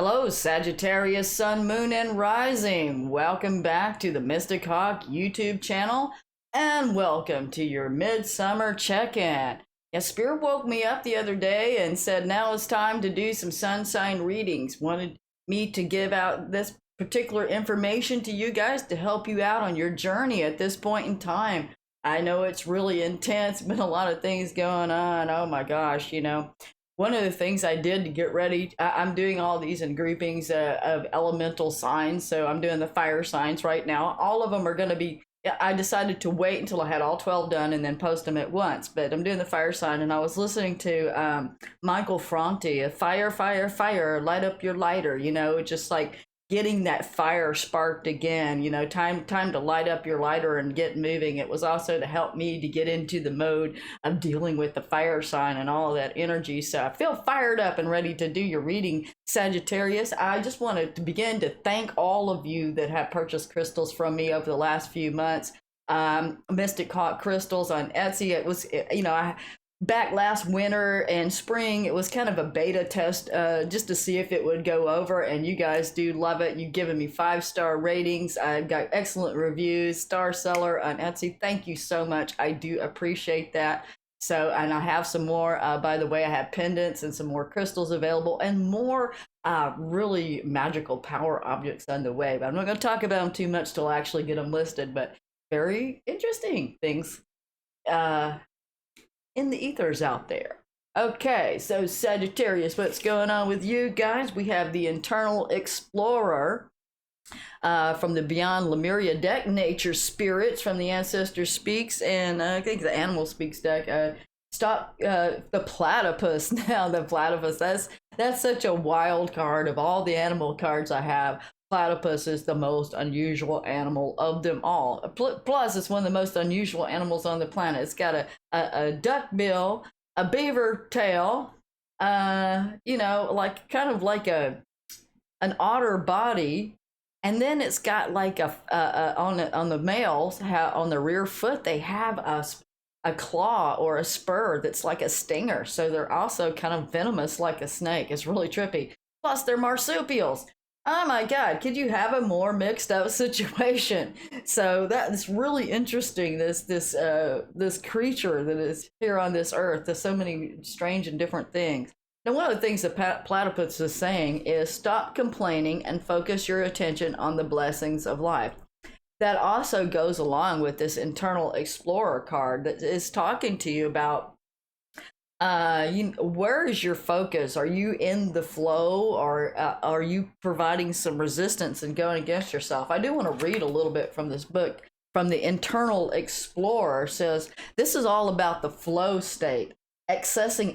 Hello, Sagittarius, Sun, Moon, and Rising. Welcome back to the Mystic Hawk YouTube channel, and welcome to your Midsummer check-in. Yeah, Spirit woke me up the other day and said now it's time to do some sun sign readings. Wanted me to give out this particular information to you guys to help you out on your journey at this point in time. I know it's really intense, been a lot of things going on. Oh my gosh, one of the things I did to get ready, I'm doing all these in groupings of elemental signs. So I'm doing the fire signs right now. All of them are going to be, I decided to wait until I had all 12 done and then post them at once. But I'm doing the fire sign, and I was listening to Michael Franti, fire, fire, fire, light up your lighter, just like getting that fire sparked again, time to light up your lighter and get moving. It was also to help me to get into the mode of dealing with the fire sign and all that energy. So I feel fired up and ready to do your reading, Sagittarius. I just wanted to begin to thank all of you that have purchased crystals from me over the last few months. Mystic Hawk crystals on Etsy. It was, back last winter and spring, it was kind of a beta test just to see if it would go over, and you guys do love it. You've given me 5-star ratings. I've got excellent reviews, star seller on Etsy. Thank you so much. I do appreciate that. So, and I have some more, by the way, I have pendants and some more crystals available and more really magical power objects on the way. But I'm not going to talk about them too much till I actually get them listed, but very interesting things in the ethers out there. Okay, so Sagittarius, what's going on with you guys? We have the Internal Explorer from the Beyond Lemuria deck, Nature Spirits from the Ancestor Speaks, and I think the Animal Speaks deck. Stop the Platypus now. The Platypus, that's such a wild card. Of all the animal cards I have, Platypus is the most unusual animal of them all. Plus, it's one of the most unusual animals on the planet. It's got a duck bill, a beaver tail, like kind of like an otter body, and then it's got like on the males, on the rear foot, they have a claw or a spur that's like a stinger. So they're also kind of venomous like a snake. It's really trippy. Plus, they're marsupials. Oh my God, could you have a more mixed up situation? So that's really interesting, this creature that is here on this earth. There's so many strange and different things. Now, one of the things the platypus is saying is stop complaining and focus your attention on the blessings of life. That also goes along with this Internal Explorer card that is talking to you about where is your focus? Are you in the flow, or are you providing some resistance and going against yourself? I do want to read a little bit from this book from the Internal Explorer. It says this is all about the flow state, accessing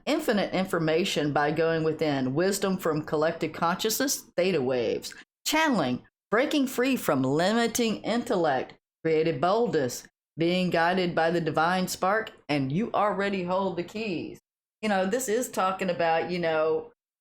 infinite information by going within, wisdom from collective consciousness, theta waves, channeling, breaking free from limiting intellect, creative boldness, being guided by the divine spark, and you already hold the keys. This is talking about,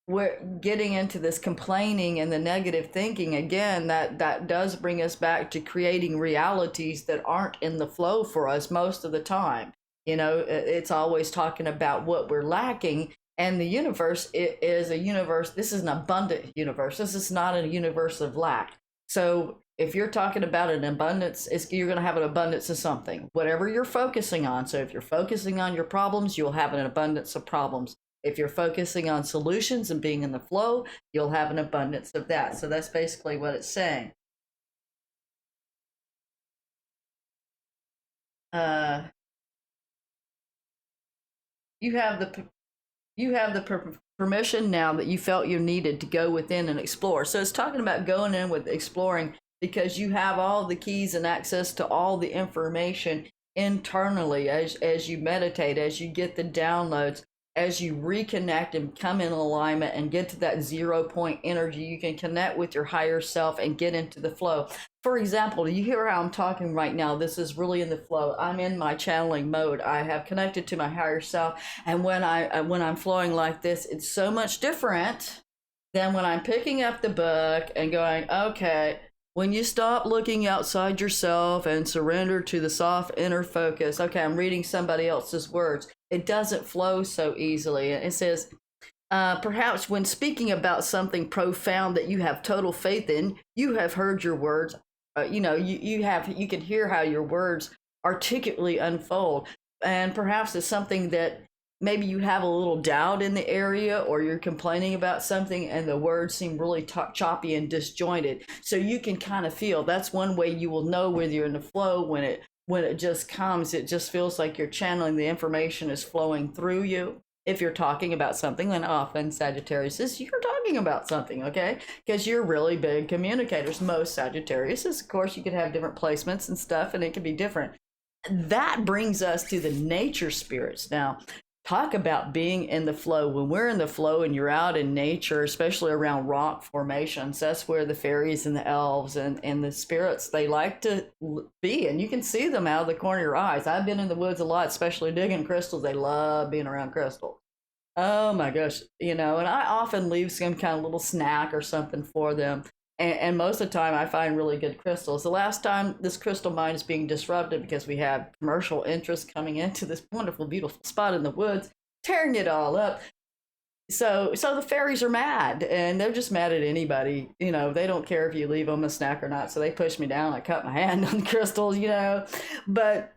we're getting into this complaining and the negative thinking. Again, that does bring us back to creating realities that aren't in the flow for us most of the time. It's always talking about what we're lacking, and the universe is a universe. This is an abundant universe. This is not a universe of lack. So if you're talking about an abundance, you're going to have an abundance of something, whatever you're focusing on. So if you're focusing on your problems, you'll have an abundance of problems. If you're focusing on solutions and being in the flow, you'll have an abundance of that. So that's basically what it's saying. You have the permission now that you felt you needed to go within and explore. So it's talking about going in with exploring, because you have all the keys and access to all the information internally as you meditate, as you get the downloads, as you reconnect and come in alignment and get to that 0 point energy. You can connect with your higher self and get into the flow. For example, do you hear how I'm talking right now? This is really in the flow. I'm in my channeling mode. I have connected to my higher self, and when I'm flowing like this, it's so much different than when I'm picking up the book and going, okay, when you stop looking outside yourself and surrender to the soft inner focus. Okay, I'm reading somebody else's words. It doesn't flow so easily. It says, Perhaps when speaking about something profound that you have total faith in, you have heard your words. You can hear how your words articulately unfold, and perhaps it's something that maybe you have a little doubt in the area, or you're complaining about something, and the words seem really choppy and disjointed. So you can kind of feel that's one way you will know whether you're in the flow when it just comes. It just feels like you're channeling the information is flowing through you if you're talking about something, then often Sagittarius is you're talking about something, okay? Because you're really big communicators. Most Sagittarius, of course, you could have different placements and stuff, and it can be different. That brings us to the nature spirits. Now, talk about being in the flow. When we're in the flow and you're out in nature, especially around rock formations, that's where the fairies and the elves and the spirits, they like to be. And you can see them out of the corner of your eyes. I've been in the woods a lot, especially digging crystals. They love being around crystals. Oh my gosh, and I often leave some kind of little snack or something for them. And most of the time, I find really good crystals. The last time this crystal mine is being disrupted because we have commercial interest coming into this wonderful, beautiful spot in the woods, tearing it all up. So the fairies are mad, and they're just mad at anybody. They don't care if you leave them a snack or not. So they push me down. I cut my hand on the crystals, But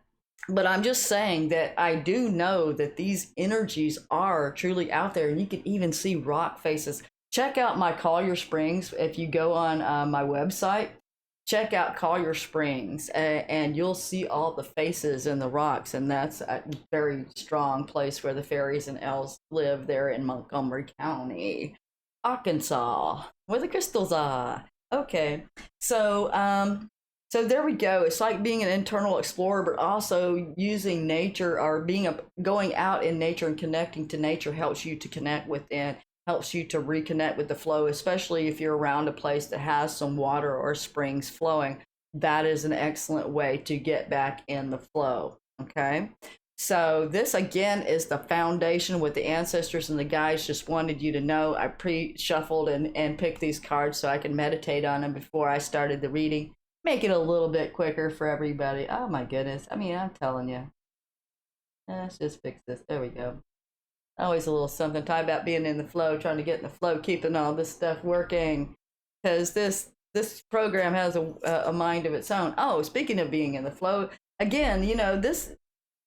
I'm just saying that I do know that these energies are truly out there, and you can even see rock faces. Check out my Collier Springs. If you go on my website, check out Collier Springs, and you'll see all the faces in the rocks. And that's a very strong place where the fairies and elves live there in Montgomery County, Arkansas, where the crystals are. Okay, so there we go. It's like being an internal explorer, but also using nature or going out in nature and connecting to nature helps you to connect within. Helps you to reconnect with the flow, especially if you're around a place that has some water or springs flowing. That is an excellent way to get back in the flow. Okay. So this again is the foundation what the ancestors and the guides just wanted you to know. I pre-shuffled and picked these cards so I can meditate on them before I started the reading. Make it a little bit quicker for everybody. Oh my goodness. I mean, I'm telling you. Let's just fix this. There we go. Always a little something talk about being in the flow, trying to get in the flow, keeping all this stuff working, because this program has a mind of its own. Oh, speaking of being in the flow, again, this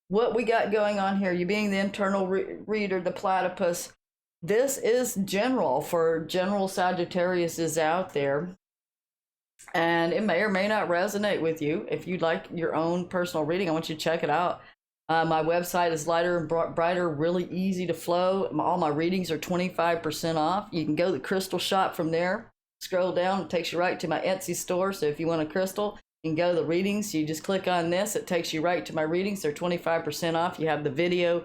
what we got going on here. You being the internal reader, the platypus. This is general for general Sagittarius is out there, and it may or may not resonate with you. If you'd like your own personal reading, I want you to check it out. My website is lighter and brighter, really easy to flow. All my readings are 25% off. You can go to the crystal shop from there. Scroll down, it takes you right to my Etsy store. So if you want a crystal, you can go to the readings. You just click on this. It takes you right to my readings. They're 25% off. You have the video,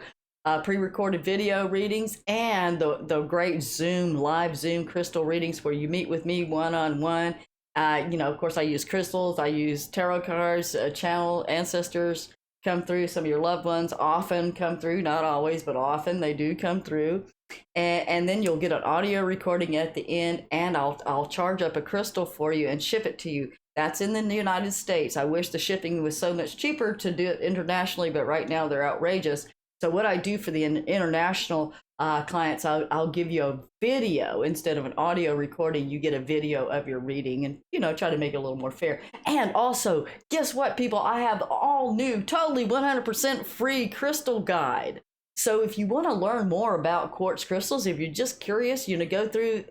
pre-recorded video readings, and the great live Zoom crystal readings where you meet with me one-on-one. Of course, I use crystals. I use tarot cards, channel ancestors. Come through. Some of your loved ones often come through, not always, but often they do come through. And then you'll get an audio recording at the end, and I'll charge up a crystal for you and ship it to you. That's in the United States. I wish the shipping was so much cheaper to do it internationally, but right now they're outrageous. So what I do for the international clients, I'll give you a video instead of an audio recording. You get a video of your reading, and try to make it a little more fair. And also, guess what, people? I have the all new, totally 100% free crystal guide. So if you want to learn more about quartz crystals, if you're just curious, go through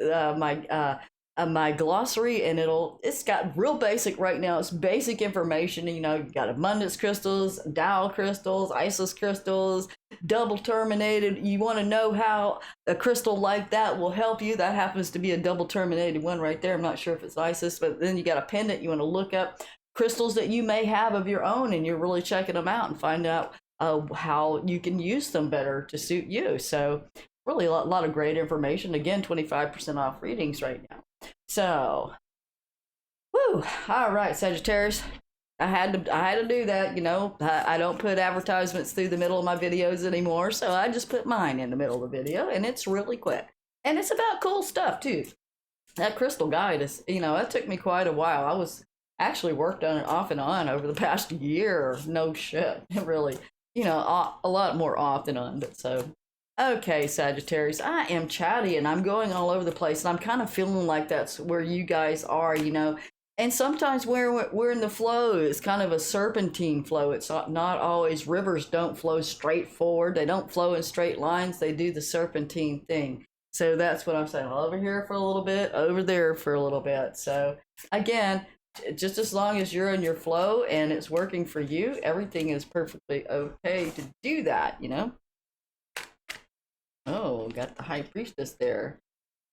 my glossary, and it's got real basic right now. It's basic information. You've got abundance crystals, Tao crystals, Isis crystals, double terminated. You want to know how a crystal like that will help you. That happens to be a double terminated one right there. I'm not sure if it's Isis, but then you got a pendant. You want to look up crystals that you may have of your own, and you're really checking them out and find out how you can use them better to suit you. So really a lot of great information. Again, 25% off readings right now. So, whoo! All right, Sagittarius. I had to do that. I don't put advertisements through the middle of my videos anymore, so I just put mine in the middle of the video, and it's really quick. And it's about cool stuff too. That crystal guide is, it took me quite a while. I was actually worked on it off and on over the past year. No shit, really. A lot more off than on. But so Okay, Sagittarius, I am chatty and I'm going all over the place, and I'm kind of feeling like that's where you guys are, you know. And sometimes we're in the flow. It's kind of a serpentine flow. It's not always, rivers don't flow straight forward. They don't flow in straight lines. They do the serpentine thing. So that's what I'm saying. Over here for a little bit, over there for a little bit. So again, just as long as you're in your flow and it's working for you, everything is perfectly okay to do that, you know. Oh, got the high priestess there.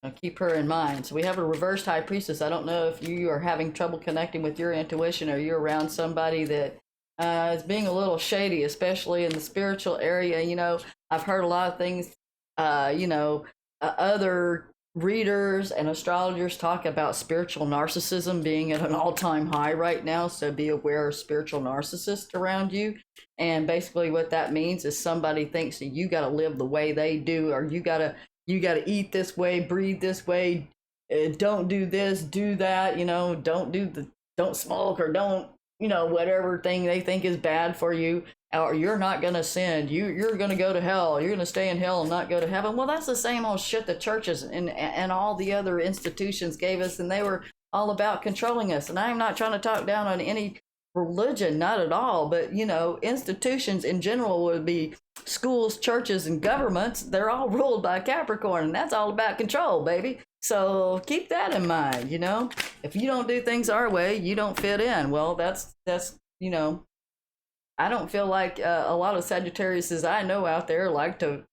I'll keep her in mind. So we have a reversed high priestess. I don't know if you are having trouble connecting with your intuition, or you're around somebody that is being a little shady, especially in the spiritual area. You know, I've heard a lot of things, other readers and astrologers talk about spiritual narcissism being at an all-time high right now, so be aware of spiritual narcissists around you. And basically what that means is somebody thinks that you got to live the way they do, or you got to eat this way, breathe this way, don't do this, do that, you know, don't smoke, or don't, you know, whatever thing they think is bad for you, or you're not going to sin, you're going to go to hell, you're going to stay in hell and not go to heaven. Well, that's the same old shit the churches and all the other institutions gave us, and they were all about controlling us. And I'm not trying to talk down on any religion, not at all, but you know, institutions in general would be schools, churches, and governments. They're all ruled by Capricorn, and that's all about control, baby. So keep that in mind. You know, if you don't do things our way, you don't fit in. Well, that's you know, I don't feel like a lot of Sagittariuses I know out there like to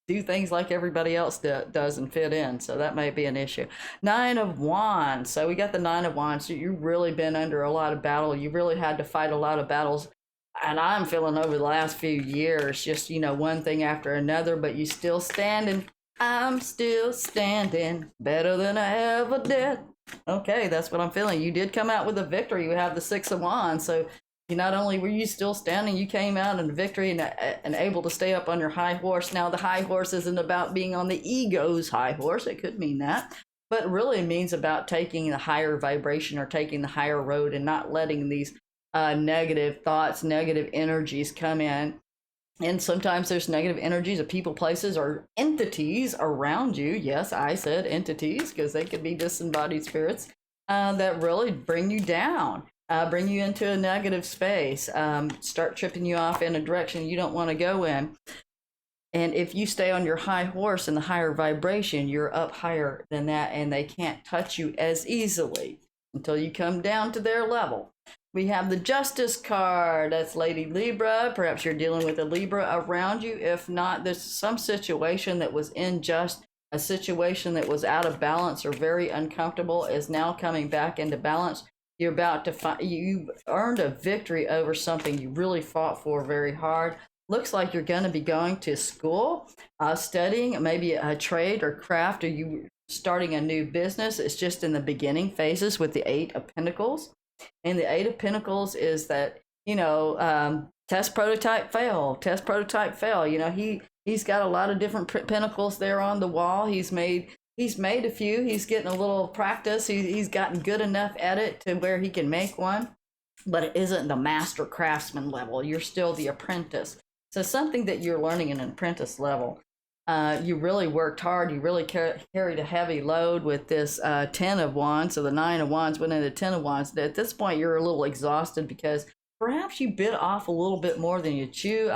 do things like everybody else does and fit in. So that may be an issue. Nine of Wands. So we got the Nine of Wands. So you've really been under a lot of battle. You really had to fight a lot of battles. And I'm feeling over the last few years, just, you know, one thing after another, but you still standing. I'm still standing better than I ever did. Okay, that's what I'm feeling. You did come out with a victory. You have the Six of Wands. So you not only were you still standing, you came out in victory and able to stay up on your high horse. Now, the high horse isn't about being on the ego's high horse. It could mean that, but it really means about taking the higher vibration or taking the higher road and not letting these negative thoughts, negative energies come in. And sometimes there's negative energies of people, places, or entities around you. Yes, I said entities because they could be disembodied spirits that really bring you down. Bring you into a negative space, start tripping you off in a direction you don't want to go in. And if you stay on your high horse in the higher vibration, you're up higher than that, and they can't touch you as easily until you come down to their level. We have the Justice card. That's Lady Libra. Perhaps you're dealing with a Libra around you. If not, there's some situation that was unjust, a situation that was out of balance or very uncomfortable is now coming back into balance. You're about to find, you earned a victory over something you really fought for very hard. Looks like you're going to be going to school, studying maybe a trade or craft, or you starting a new business. It's just in the beginning phases with the Eight of Pentacles. And the Eight of Pentacles is that, you know, test, prototype, fail, test, prototype, fail. You know, he's got a lot of different pentacles there on the wall. He's made a few. He's getting a little practice. He's gotten good enough at it to where he can make one, but it isn't the master craftsman level. You're still the apprentice. So something that you're learning at an apprentice level. You really worked hard. You really carried a heavy load with this 10 of Wands. So the 9 of Wands went into 10 of Wands. At this point, you're a little exhausted because perhaps you bit off a little bit more than you chew.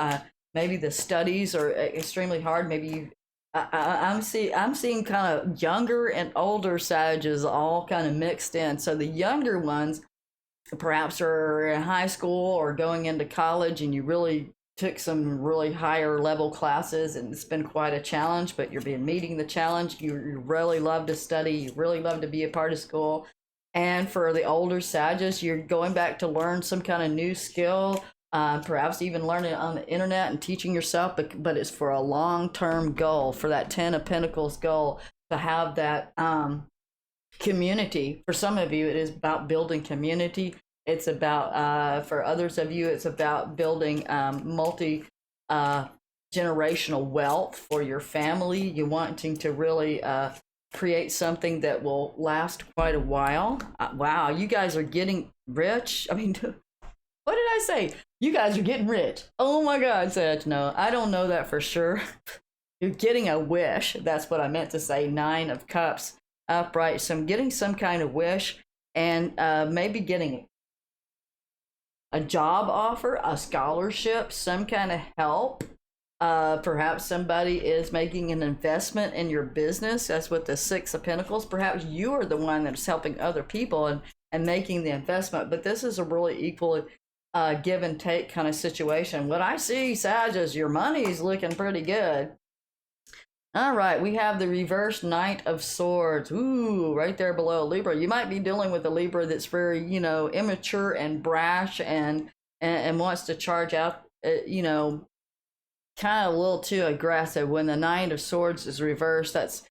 Maybe the studies are extremely hard. Maybe you I'm seeing kind of younger and older Sages all kind of mixed in. So the younger ones perhaps are in high school or going into college, and you really took some really higher level classes, and it's been quite a challenge, but you're been meeting the challenge. You really love to study. You really love to be a part of school. And for the older Sages, you're going back to learn some kind of new skill. Perhaps even learning on the internet and teaching yourself, but it's for a long-term goal, for that 10 of Pentacles goal, to have that community. For some of you, it is about building community. It's about, for others of you, it's about building multi-generational wealth for your family. You're wanting to really create something that will last quite a while. Wow, you guys are getting rich. I mean, what did I say? You guys are getting rich. Oh my God, Sag. No, I don't know that for sure. you're getting a wish. That's what I meant to say. Nine of Cups upright. So I'm getting some kind of wish, and maybe getting a job offer, a scholarship, some kind of help. Perhaps somebody is making an investment in your business. That's what the Six of Pentacles. Perhaps you are the one that's helping other people and making the investment. But this is a really equal give and take kind of situation. What I see, Sag, is your money's looking pretty good. All right, we have the reverse Knight of Swords. Ooh, right there below Libra. You might be dealing with a Libra that's very, immature and brash and wants to charge out, kind of a little too aggressive. When the Knight of Swords is reversed, that's,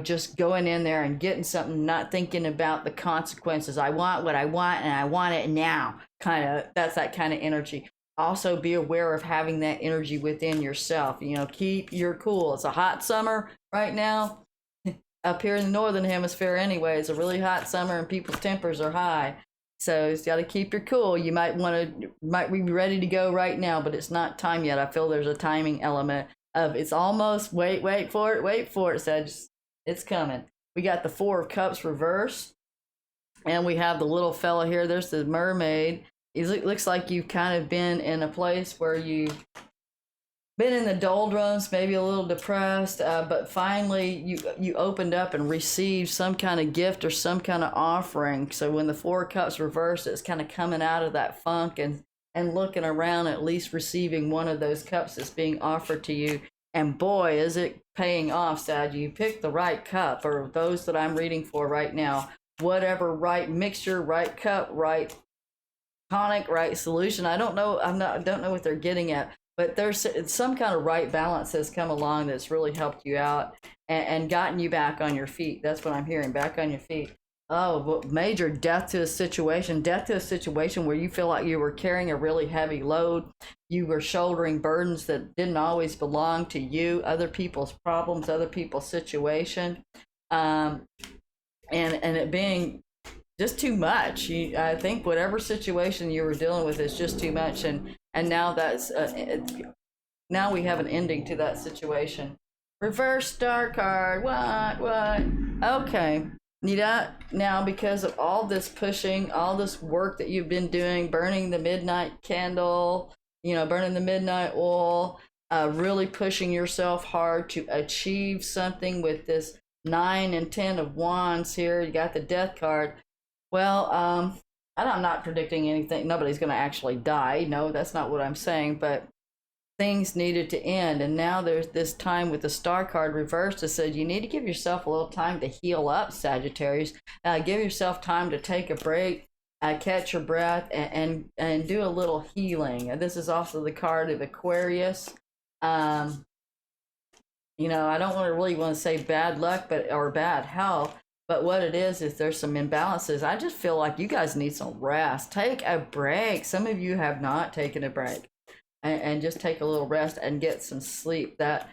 just going in there and getting something, not thinking about the consequences. I want what I want and I want it now. That's that kind of energy. Also be aware of having that energy within yourself. Keep your cool. It's a hot summer right now up here in the northern hemisphere anyway. It's a really hot summer and people's tempers are high. So you got to keep your cool. You might be ready to go right now, but it's not time yet. I feel there's a timing element of it's almost, wait for it. So it's coming. We got the Four of Cups reversed, and we have the little fella here. There's the mermaid. It looks like you've kind of been in a place where you've been in the doldrums, maybe a little depressed, but finally you opened up and received some kind of gift or some kind of offering. So when the Four of Cups reversed, it's kind of coming out of that funk and looking around, at least receiving one of those cups that's being offered to you. And boy, is it paying off, Sag. You picked the right cup, or those that I'm reading for right now. Whatever right mixture, right cup, right tonic, right solution. I don't know. I don't know what they're getting at, but there's some kind of right balance has come along that's really helped you out and gotten you back on your feet. That's what I'm hearing. Back on your feet. Oh, major death to a situation where you feel like you were carrying a really heavy load. You were shouldering burdens that didn't always belong to you, other people's problems, other people's situation, and it being just too much. I think whatever situation you were dealing with is just too much, and now now we have an ending to that situation. Reverse star card. What? Okay. Now, because of all this pushing, all this work that you've been doing, burning the midnight candle, burning the midnight oil, really pushing yourself hard to achieve something with this 9 and 10 of Wands here. You got the Death card. Well, I'm not predicting anything. Nobody's going to actually die. No, that's not what I'm saying. But things needed to end, and now there's this time with the Star card reversed that said you need to give yourself a little time to heal up, Sagittarius. Give yourself time to take a break, catch your breath, and do a little healing. This is also the card of Aquarius. I don't really want to say bad luck, or bad health. But what it is there's some imbalances. I just feel like you guys need some rest. Take a break. Some of you have not taken a break. And just take a little rest and get some sleep. That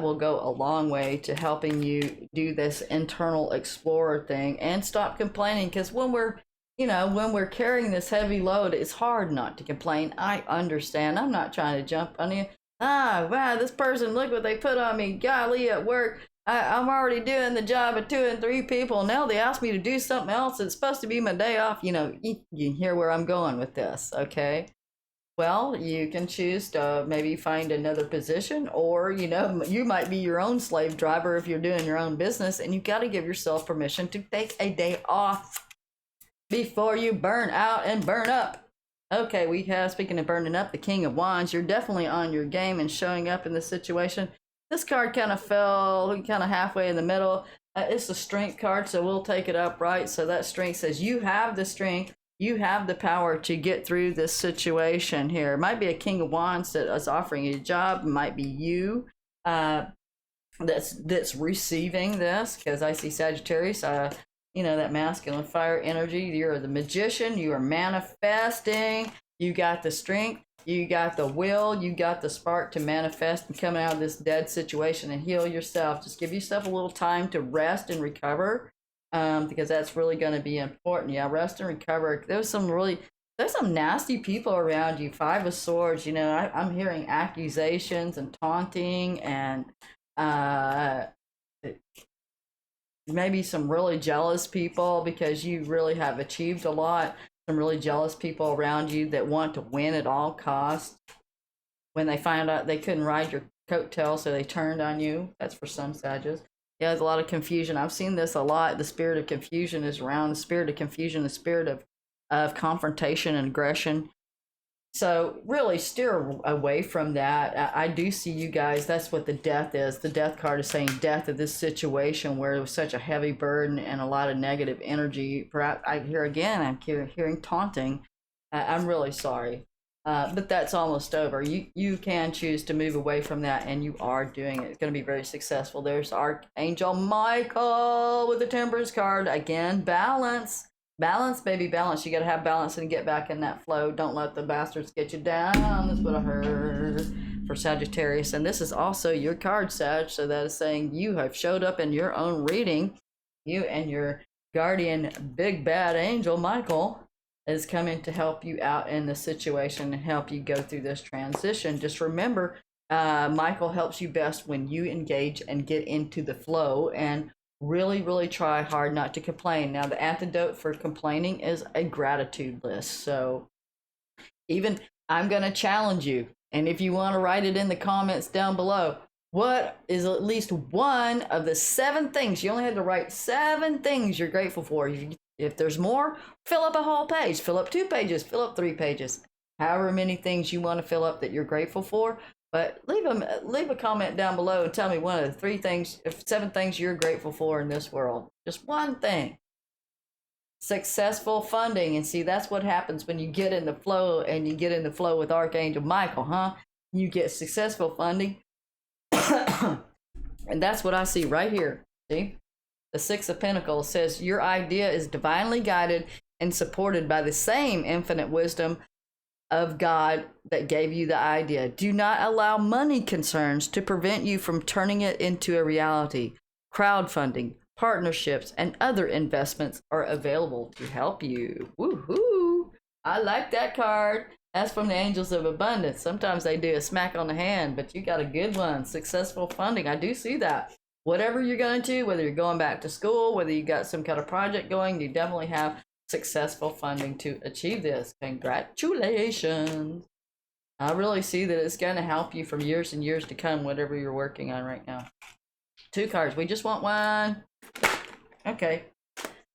will go a long way to helping you do this internal explorer thing and stop complaining. Because when we're carrying this heavy load, it's hard not to complain. I understand. I'm not trying to jump on you. Wow, this person, look what they put on me. Golly, at work, I'm already doing the job of 2 and 3 people. Now they ask me to do something else. It's supposed to be my day off. You hear where I'm going with this, okay? Well, you can choose to maybe find another position, or, you might be your own slave driver if you're doing your own business, and you got to give yourself permission to take a day off before you burn out and burn up. Okay, we have, speaking of burning up, the King of Wands. You're definitely on your game and showing up in this situation. This card kind of fell kind of halfway in the middle. It's the Strength card, so we'll take it up, right? So that Strength says you have the strength. You have the power to get through this situation here. It might be a King of Wands that is offering you a job. It might be you that's receiving this, because I see Sagittarius, that masculine fire energy. You're the magician. You are manifesting. You got the strength. You got the will. You got the spark to manifest and come out of this dead situation and heal yourself. Just give yourself a little time to rest and recover. Because that's really going to be important. Yeah, rest and recover. There's some nasty people around you. 5 of Swords. I'm hearing accusations and taunting and Uh, Maybe some really jealous people because you really have achieved a lot. Some really jealous people around you that want to win at all costs. When they find out they couldn't ride your coattail, so they turned on you. That's for some Sages. Yeah, there's a lot of confusion. I've seen this a lot. The spirit of confusion is around. The spirit of confusion, the spirit of confrontation and aggression. So really steer away from that. I do see you guys. That's what the death is. The death card is saying death of this situation where it was such a heavy burden and a lot of negative energy. Perhaps I hear again. I'm hearing taunting. I'm really sorry, but that's almost over. You can choose to move away from that, and you are doing it. It's going to be very successful. There's Archangel Michael with the Temperance card again. Balance. Balance, baby, balance. You got to have balance and get back in that flow. Don't let the bastards get you down. That's what I heard for Sagittarius. And this is also your card, Sag. So that is saying you have showed up in your own reading. You and your guardian, big bad angel, Michael, is coming to help you out in this situation and help you go through this transition. Just remember, Michael helps you best when you engage and get into the flow and really try hard not to complain. Now the antidote for complaining is a gratitude list. So even I'm going to challenge you, and if you want to write it in the comments down below, what is at least one of the 7 things, you only had to write 7 things you're grateful for. If there's more, fill up a whole page, fill up 2 pages, fill up 3 pages, however many things you want to fill up that you're grateful for. But leave a comment down below and tell me one of the 7 things you're grateful for in this world. Just one thing. Successful funding. And see, that's what happens when you get in the flow, and you get in the flow with Archangel Michael, huh? You get successful funding. And that's what I see right here. See? The 6 of Pentacles says your idea is divinely guided and supported by the same infinite wisdom of God that gave you the idea. Do not allow money concerns to prevent you from turning it into a reality. Crowdfunding, partnerships, and other investments are available to help you. Woohoo! I like that card. That's from the Angels of Abundance. Sometimes they do a smack on the hand, but you got a good one. Successful funding. I do see that. Whatever you're going to, whether you're going back to school, whether you got some kind of project going, you definitely have successful funding to achieve this. Congratulations. I really see that it's going to help you from years and years to come, whatever you're working on right now. 2 cards. We just want one. Okay.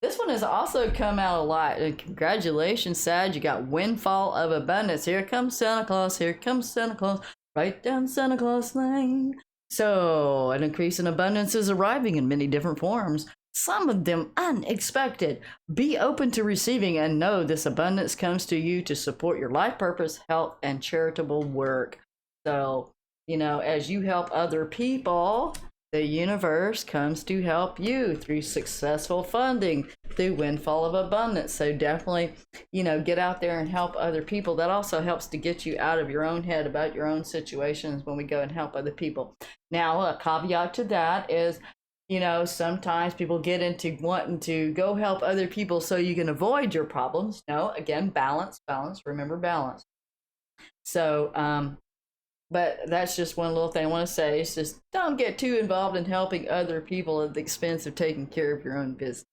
This one has also come out a lot. And congratulations, Sag. You got Windfall of Abundance. Here comes Santa Claus. Here comes Santa Claus. Right down Santa Claus Lane. So, an increase in abundance is arriving in many different forms. Some of them unexpected. Be open to receiving and know this abundance comes to you to support your life purpose, health, and charitable work. So, as you help other people, the universe comes to help you through successful funding, through Windfall of Abundance. So definitely, get out there and help other people. That also helps to get you out of your own head about your own situations when we go and help other people. Now, a caveat to that is, sometimes people get into wanting to go help other people so you can avoid your problems. No, again, balance, remember balance. So, but that's just one little thing I want to say. It's just don't get too involved in helping other people at the expense of taking care of your own business.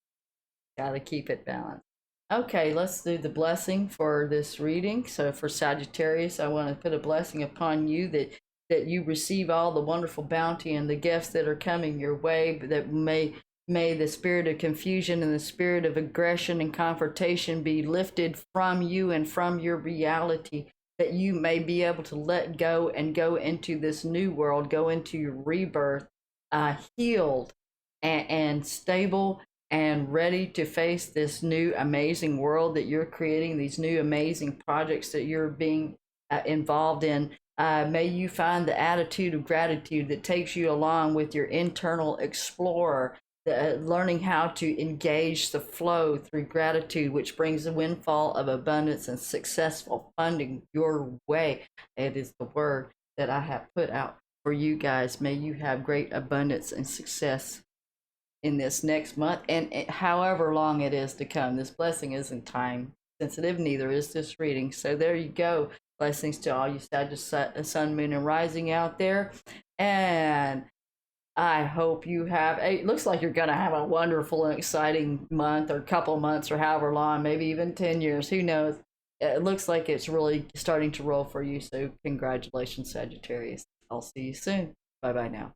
Got to keep it balanced. Okay, let's do the blessing for this reading. So for Sagittarius, I want to put a blessing upon you that you receive all the wonderful bounty and the gifts that are coming your way, that may the spirit of confusion and the spirit of aggression and confrontation be lifted from you and from your reality, that you may be able to let go and go into this new world, go into your rebirth, healed and stable and ready to face this new amazing world that you're creating, these new amazing projects that you're being involved in. May you find the attitude of gratitude that takes you along with your internal explorer, learning how to engage the flow through gratitude, which brings a windfall of abundance and successful funding your way. It is the word that I have put out for you guys. May you have great abundance and success in this next month and however long it is to come. This blessing isn't time sensitive, neither is this reading. So there you go. Blessings to all you Sagittarius, Sun, Moon, and Rising out there. And I hope you have. It looks like you're going to have a wonderful and exciting month or couple months or however long, maybe even 10 years. Who knows? It looks like it's really starting to roll for you. So, congratulations, Sagittarius. I'll see you soon. Bye bye now.